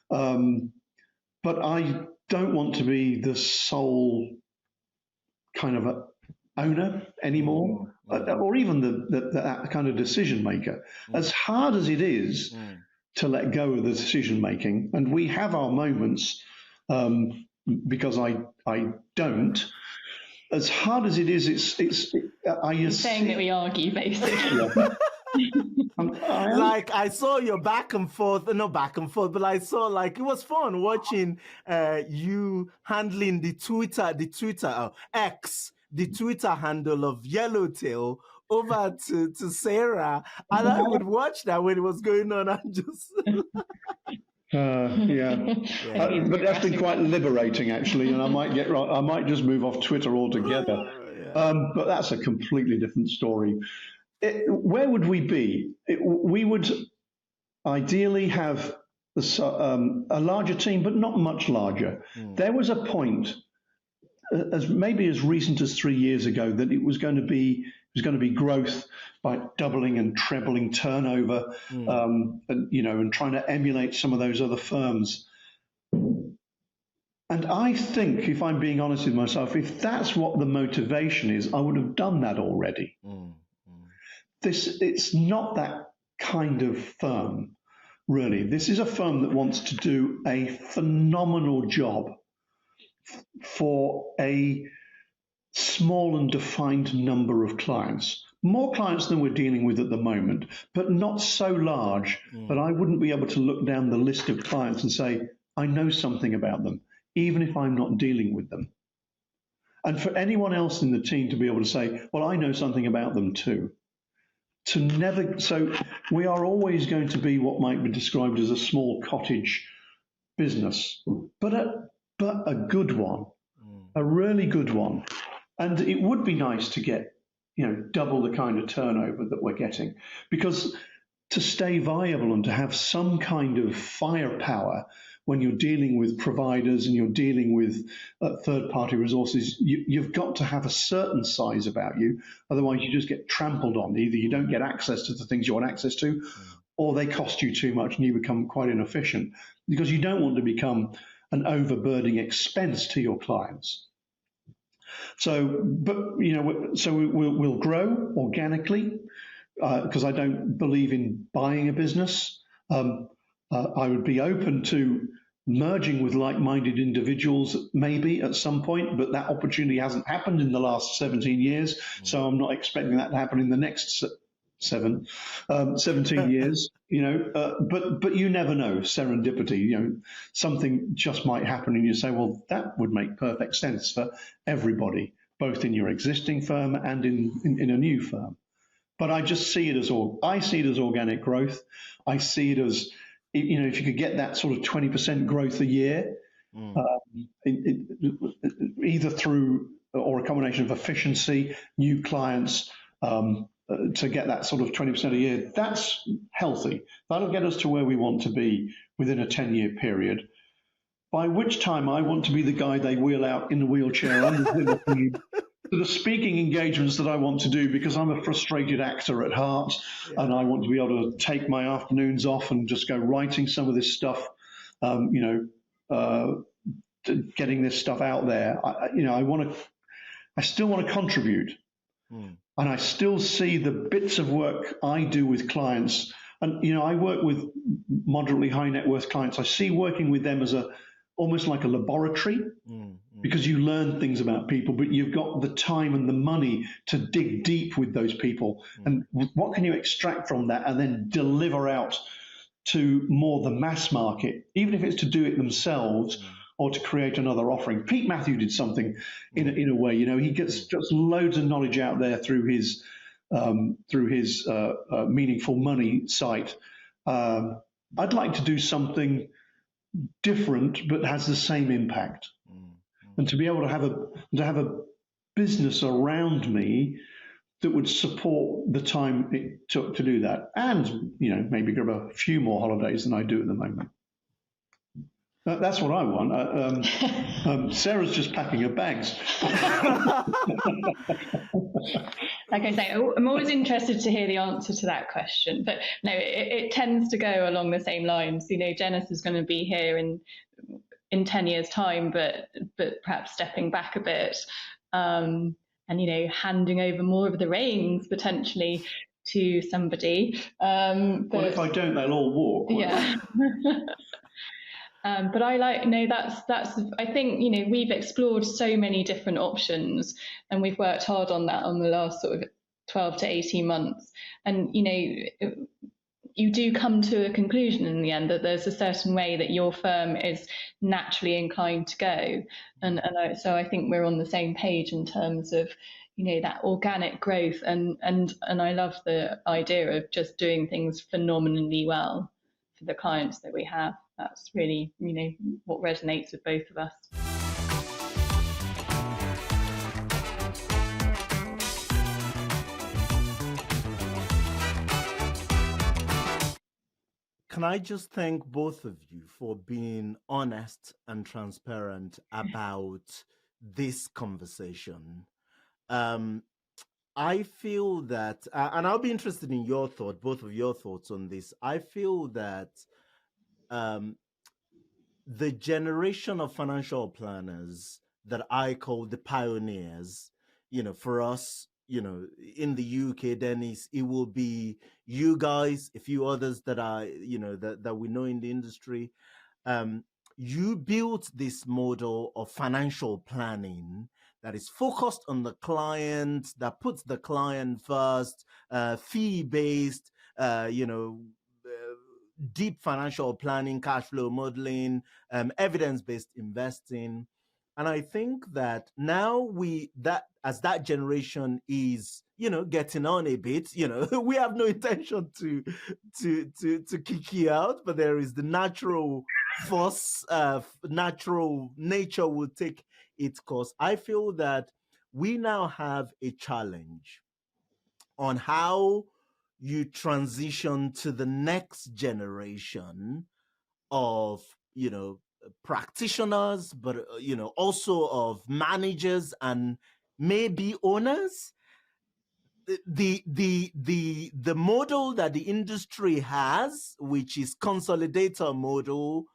But I don't want to be the sole kind of owner anymore, or even that kind of decision maker. As hard as it is to let go of the decision making, and we have our moments, because I don't. As hard as it is, You're saying that we argue, basically. Like I saw your back and forth, not back and forth, but I saw like it was fun watching you handling the Twitter handle of Yellowtail over to Sarah, and I would watch that when it was going on and just. But that's been quite liberating actually, and I might just move off Twitter altogether. But that's a completely different story. Where would we be? We would ideally have a larger team, but not much larger. There was a point, as recent as 3 years ago, that it was going to be growth by doubling and trebling turnover, and trying to emulate some of those other firms. And I think, if I'm being honest with myself, if that's what the motivation is, I would have done that already. It's not that kind of firm, really. This is a firm that wants to do a phenomenal job for a small and defined number of clients. More clients than we're dealing with at the moment, but not so large that I wouldn't be able to look down the list of clients and say, I know something about them, even if I'm not dealing with them. And for anyone else in the team to be able to say, well, I know something about them too. So we are always going to be what might be described as a small cottage business, but a good one, a really good one. And it would be nice to get, double the kind of turnover that we're getting, because to stay viable and to have some kind of firepower when you're dealing with providers and you're dealing with third-party resources, you've got to have a certain size about you. Otherwise, you just get trampled on. Either you don't get access to the things you want access to, or they cost you too much and you become quite inefficient, because you don't want to become an overburdening expense to your clients. So, we'll grow organically, because I don't believe in buying a business. I would be open to merging with like-minded individuals maybe at some point, but that opportunity hasn't happened in the last 17 years, so I'm not expecting that to happen in the next 17 years. But you never know, serendipity. Something just might happen, and you say, well, that would make perfect sense for everybody, both in your existing firm and in a new firm. But I just see it as organic growth. I see it as, if you could get that sort of 20% growth a year, either through or a combination of efficiency, new clients, to get that sort of 20% a year. That's healthy. That'll get us to where we want to be within a 10-year period, by which time I want to be the guy they wheel out in the wheelchair on the speaking engagements that I want to do, because I'm a frustrated actor at heart, and I want to be able to take my afternoons off and just go writing some of this stuff, getting this stuff out there. I still want to contribute, and I still see the bits of work I do with clients. And I work with moderately high net worth clients. I see working with them as almost like a laboratory, because you learn things about people, but you've got the time and the money to dig deep with those people. And what can you extract from that and then deliver out to more the mass market, even if it's to do it themselves or to create another offering. Pete Matthew did something in a way. He gets loads of knowledge out there through his Meaningful Money site. I'd like to do something different, but has the same impact, and to be able to have a business around me that would support the time it took to do that, and maybe grab a few more holidays than I do at the moment. That's what I want. Sarah's just packing her bags. Like I say, I'm always interested to hear the answer to that question. But no, it tends to go along the same lines. Janice is going to be here in 10 years' time, but perhaps stepping back a bit, and handing over more of the reins potentially to somebody. Well, if I don't, they'll all walk. Yeah. But I that's I think we've explored so many different options, and we've worked hard on that on the last sort of 12 to 18 months, and you do come to a conclusion in the end that there's a certain way that your firm is naturally inclined to go, and so I think we're on the same page in terms of that organic growth, and I love the idea of just doing things phenomenally well for the clients that we have. That's really, what resonates with both of us. Can I just thank both of you for being honest and transparent about this conversation? I feel that, and I'll be interested in both of your thoughts on this. I feel that the generation of financial planners that I call the pioneers, for us, in the UK, Dennis, it will be you guys, a few others that are, that we know in the industry. You built this model of financial planning that is focused on the client, that puts the client first, fee-based, deep financial planning, cash flow modeling, evidence-based investing. And I think that now as that generation is, getting on a bit, we have no intention to kick you out, but there is the natural force, natural nature will take its course. I feel that we now have a challenge on how you transition to the next generation of, practitioners, but, also of managers and maybe owners. The model that the industry has, which is consolidator model,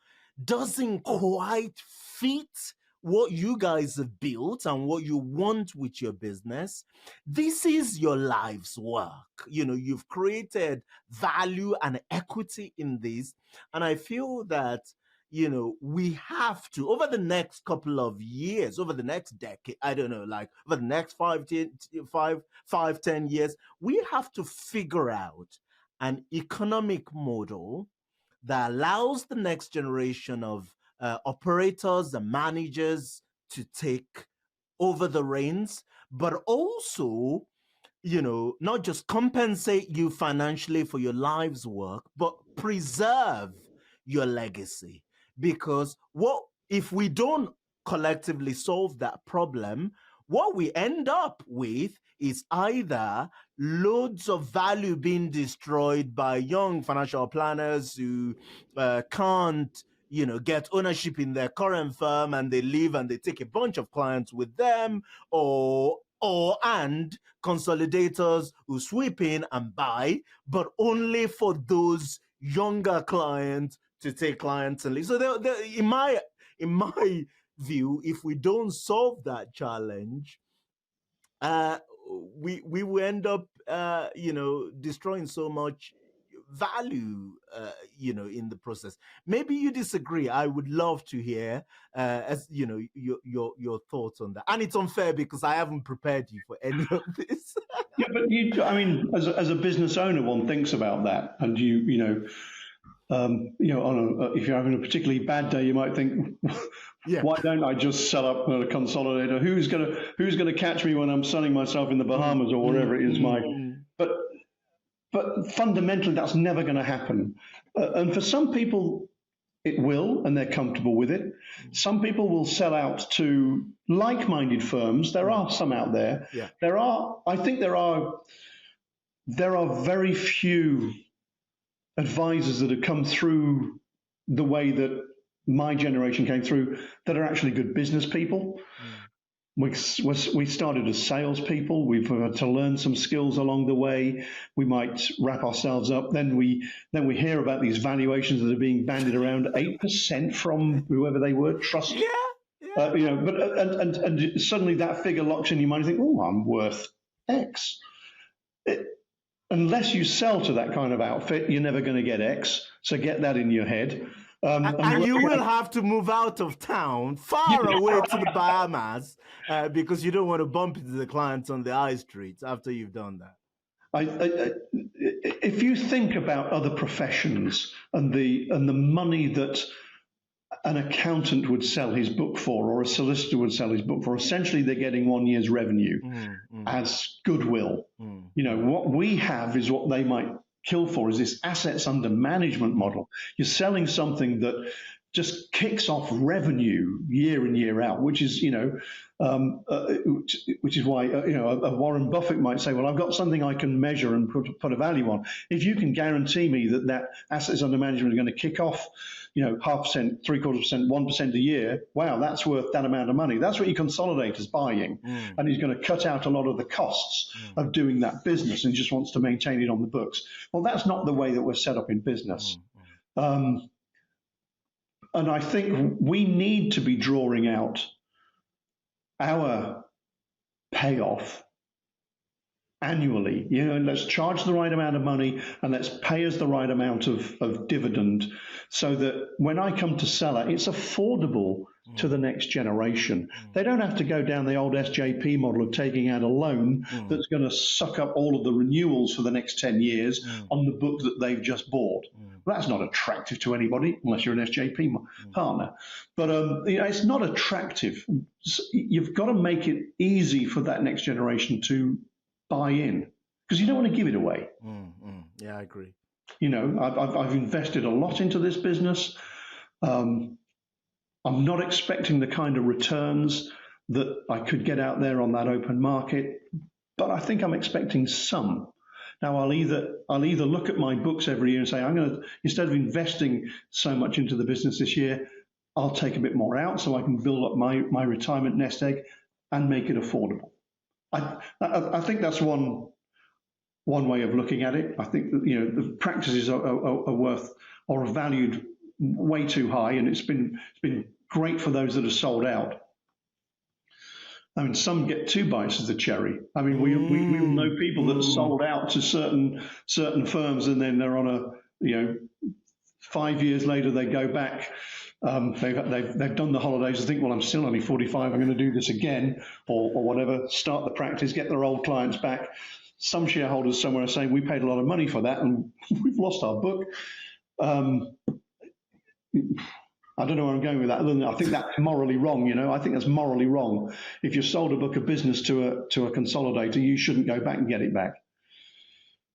doesn't quite fit what you guys have built and what you want with your business. This is your life's work. You've created value and equity in this. And I feel that, we have to, over the next couple of years, over the next decade, I don't know, like over the next 10 years, we have to figure out an economic model that allows the next generation of operators and managers to take over the reins, but also, not just compensate you financially for your life's work, but preserve your legacy. Because what if we don't collectively solve that problem, what we end up with is either loads of value being destroyed by young financial planners who can't, get ownership in their current firm, and they leave and they take a bunch of clients with them, and consolidators who sweep in and buy, but only for those younger clients to take clients and leave. So in my view, if we don't solve that challenge, we will end up destroying so much value in the process. Maybe you disagree. I would love to hear your thoughts on that. And it's unfair because I haven't prepared you for any of this. Yeah, but as a business owner, one thinks about that, and if you're having a particularly bad day, you might think, why don't I just set up a consolidator? Who's gonna catch me when I'm sunning myself in the Bahamas or wherever it is? But fundamentally, that's never going to happen. And for some people, it will, and they're comfortable with it. Some people will sell out to like-minded firms. There are some out there. Yeah. I think there are very few advisors that have come through the way that my generation came through that are actually good business people. We started as salespeople. We've had to learn some skills along the way. We might wrap ourselves up. Then we hear about these valuations that are being bandied around, 8% from whoever they were, trust. Yeah. And suddenly that figure locks in your mind. You think, oh, I'm worth X. Unless you sell to that kind of outfit, you're never going to get X. So get that in your head. And you will have to move out of town, far away to the Bahamas, because you don't want to bump into the clients on the high streets after you've done that. If you think about other professions and the money that an accountant would sell his book for, or a solicitor would sell his book for, essentially they're getting 1 year's revenue as goodwill. What we have is what they might kill for, is this assets under management model. You're selling something that just kicks off revenue year in, year out, which is why a Warren Buffett might say, well, I've got something I can measure and put a value on. If you can guarantee me that assets under management are going to kick off 0.5%, 0.75%, 1% a year, wow, that's worth that amount of money. That's what your consolidator's buying. And he's going to cut out a lot of the costs of doing that business and just wants to maintain it on the books. Well, that's not the way that we're set up in business. And I think we need to be drawing out our payoff annually. Let's charge the right amount of money and let's pay us the right amount of dividend, so that when I come to sell it, it's affordable to the next generation. They don't have to go down the old SJP model of taking out a loan that's going to suck up all of the renewals for the next 10 years on the book that they've just bought. Well, that's not attractive to anybody unless you're an SJP partner. But it's not attractive. You've got to make it easy for that next generation to buy in, because you don't want to give it away. Yeah, I agree. I've invested a lot into this business. I'm not expecting the kind of returns that I could get out there on that open market, but I think I'm expecting some. Now, I'll either look at my books every year and say, I'm going to, instead of investing so much into the business this year, I'll take a bit more out so I can build up my retirement nest egg and make it affordable. I think that's one way of looking at it. I think that the practices are worth or are valued way too high, and it's been great for those that are sold out. I mean, some get 2 bites of the cherry. I mean, we know people that sold out to certain firms, and then they're on 5 years later they go back. They've done the holidays and think, well, I'm still only 45. I'm going to do this again, or whatever. Start the practice, get their old clients back. Some shareholders somewhere are saying we paid a lot of money for that, and we've lost our book. I don't know where I'm going with that. Other than I think that's morally wrong. I think that's morally wrong. If you sold a book of business to a consolidator, you shouldn't go back and get it back.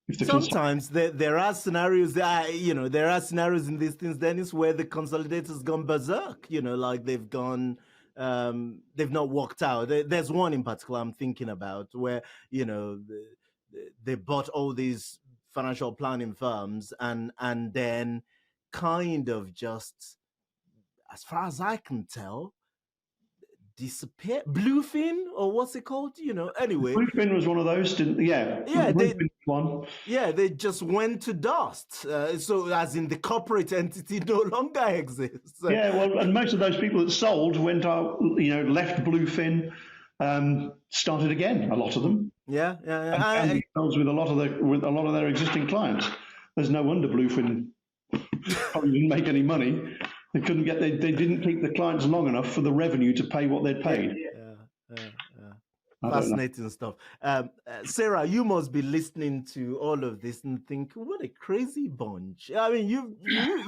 If the Sometimes there are scenarios that, there are scenarios in these things, Dennis, where the consolidator's gone berserk, like they've gone, they've not worked out. There's one in particular I'm thinking about where, they bought all these financial planning firms and then kind of just, as far as I can tell, disappear. Bluefin, or what's it called? Anyway. Bluefin was one of those, didn't? Yeah. Yeah, one. Yeah, they just went to dust. So, as in the corporate entity no longer exists. Yeah, well, and most of those people that sold went out, left Bluefin, started again. A lot of them. Yeah. And themselves with a lot of their existing clients. There's no wonder Bluefin probably didn't make any money. They couldn't get. They didn't keep the clients long enough for the revenue to pay what they'd paid. Yeah. Fascinating stuff. Sarah, you must be listening to all of this and think, what a crazy bunch. I mean,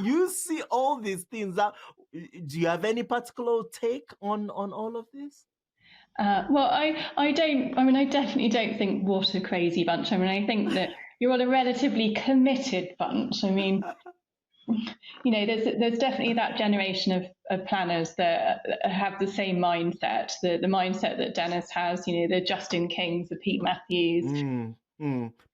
you see all these things. Do you have any particular take on all of this? Well, I don't. I mean, I definitely don't think what a crazy bunch. I mean, I think that you're all a relatively committed bunch. I mean, there's definitely that generation of planners that have the same mindset, the mindset that Dennis has, the Justin Kings, the Pete Matthews.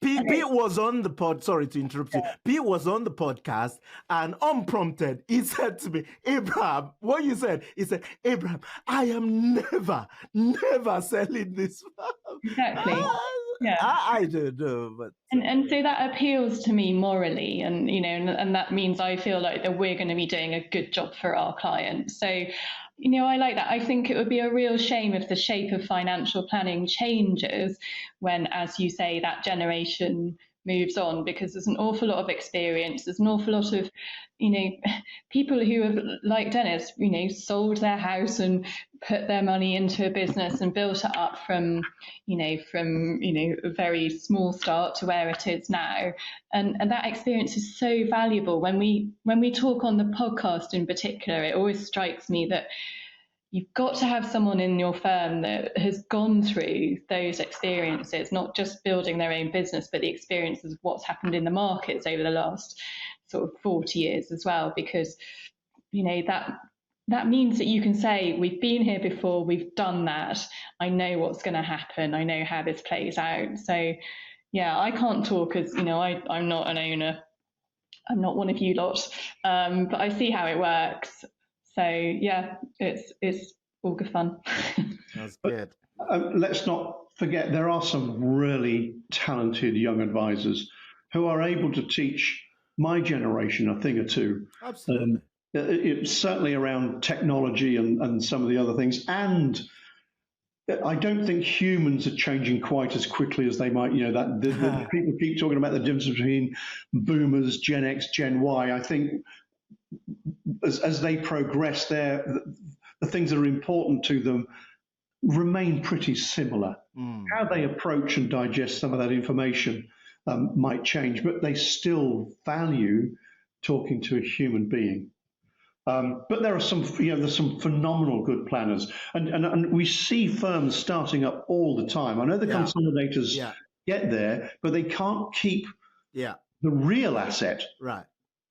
Pete was on the pod. Sorry to interrupt you. Pete was on the podcast, and unprompted, he said to me, "Abraham, what you said?" He said, "Abraham, I am never selling this." Exactly. Yeah, I don't know, but and so that appeals to me morally, and and that means I feel like that we're going to be doing a good job for our clients. So, I like that. I think it would be a real shame if the shape of financial planning changes when, as you say, that generation moves on, because there's an awful lot of experience. There's an awful lot of, people who have, like Dennis, sold their house and put their money into a business and built it up from a very small start to where it is now. And that experience is so valuable. When we talk on the podcast in particular, it always strikes me that you've got to have someone in your firm that has gone through those experiences, not just building their own business, but the experiences of what's happened in the markets over the last sort of 40 years as well, because, that means that you can say, we've been here before, we've done that, I know what's going to happen, I know how this plays out. So, yeah, I can't talk as, I'm not an owner, I'm not one of you lot, but I see how it works. So yeah, it's all good fun. That's good. Let's not forget there are some really talented young advisors who are able to teach my generation a thing or two. Absolutely. It's certainly around technology and some of the other things. And I don't think humans are changing quite as quickly as they might. The people keep talking about the difference between boomers, Gen X, Gen Y. I think as they progress, the things that are important to them remain pretty similar. How they approach and digest some of that information might change, but they still value talking to a human being. But there are there's some phenomenal good planners, and we see firms starting up all the time. I know the consolidators get there, but they can't keep the real asset. Right.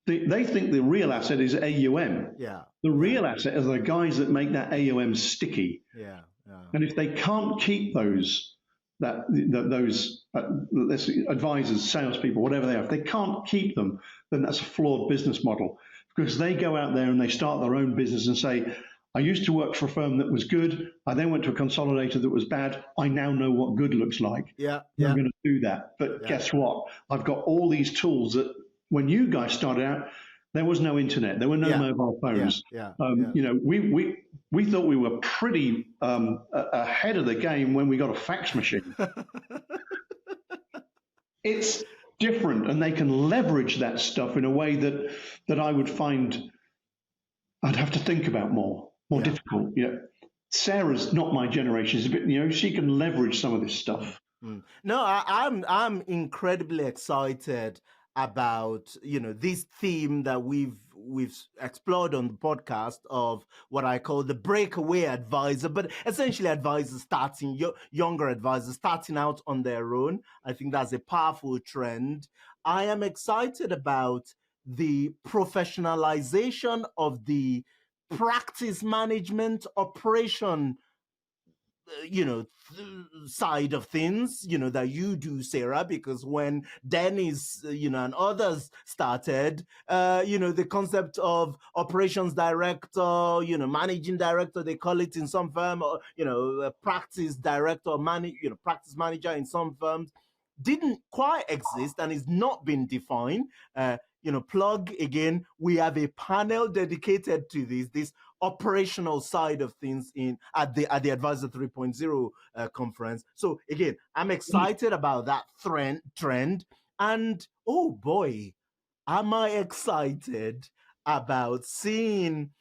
They think the real asset is AUM. Yeah. The real asset are the guys that make that AUM sticky. Yeah. And if they can't keep those advisors, salespeople, whatever they are, if they can't keep them, then that's a flawed business model. Because they go out there and they start their own business and say, I used to work for a firm that was good. I then went to a consolidator that was bad. I now know what good looks like. Yeah. I'm going to do that. But guess what? I've got all these tools that when you guys started out, there was no internet. There were no mobile phones. We thought we were pretty ahead of the game when we got a fax machine. It's different, and they can leverage that stuff in a way that I would find I'd have to think about more difficult. Sarah's not my generation. She's a bit, she can leverage some of this stuff. No, I'm incredibly excited about this theme that we've we've explored on the podcast of what I call the breakaway advisor, but essentially advisors starting, younger advisors starting out on their own. I think that's a powerful trend. I am excited about the professionalization of the practice management operation side of things, that you do, Sarah, because when Dennis, and others started, the concept of operations director, managing director, they call it in some firm, or, a practice director, practice manager in some firms, didn't quite exist and is not been defined. Plug again, we have a panel dedicated to this operational side of things at the Advisor 3.0 conference. So again, I'm excited about that trend, and oh boy, am I excited about seeing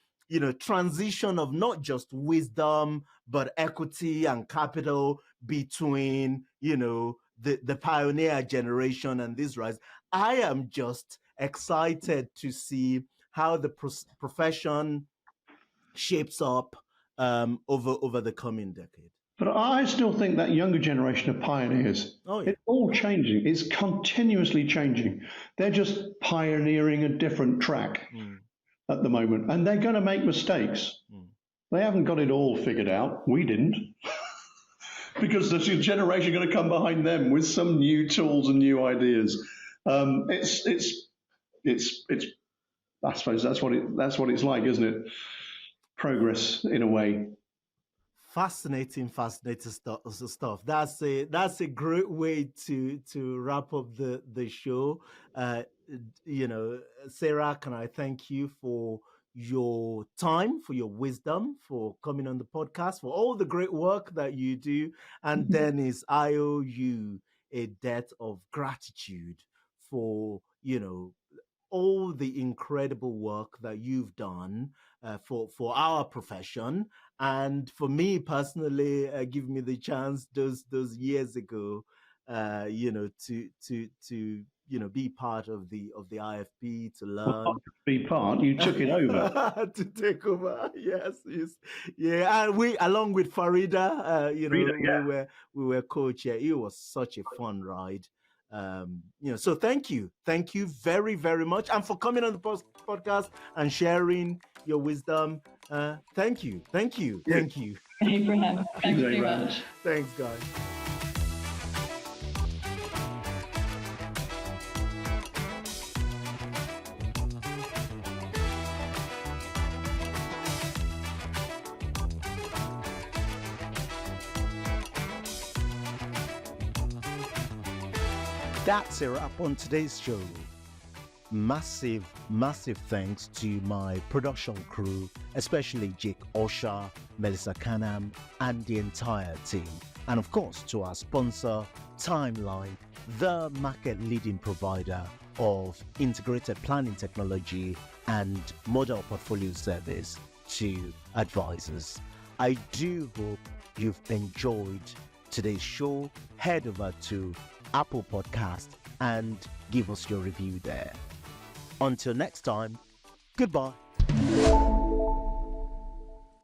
transition of not just wisdom but equity and capital between the pioneer generation and this rise. I am just excited to see how the profession shapes up over the coming decade. But I still think that younger generation of pioneers, it's all changing. It's continuously changing. They're just pioneering a different track at the moment, and they're going to make mistakes. They haven't got it all figured out. We didn't. Because there's a generation going to come behind them with some new tools and new ideas. It's I suppose that's what it's like, isn't it? Progress in a way. Fascinating stuff. That's a great way to wrap up the show. Sarah, can I thank you for your time, for your wisdom, for coming on the podcast, for all the great work that you do. And Dennis, I owe you a debt of gratitude for, all the incredible work that you've done for our profession. And for me personally, giving me the chance those years ago, to be part of the IFP, to learn. Be part, you took it over. To take over, yes. Yeah, and we, along with Farida, we were co-chair. It was such a fun ride. So thank you very, very much, and for coming on the podcast and sharing your wisdom. Thank you. Abraham, thanks very much. Thanks, guys. That's a wrap on today's show. Massive thanks to my production crew, especially Jake Osha, Melissa Canham, and the entire team. And of course, to our sponsor, Timeline, the market-leading provider of integrated planning technology and model portfolio service to advisors. I do hope you've enjoyed today's show. Head over to Apple Podcast and give us your review there. Until next time, goodbye.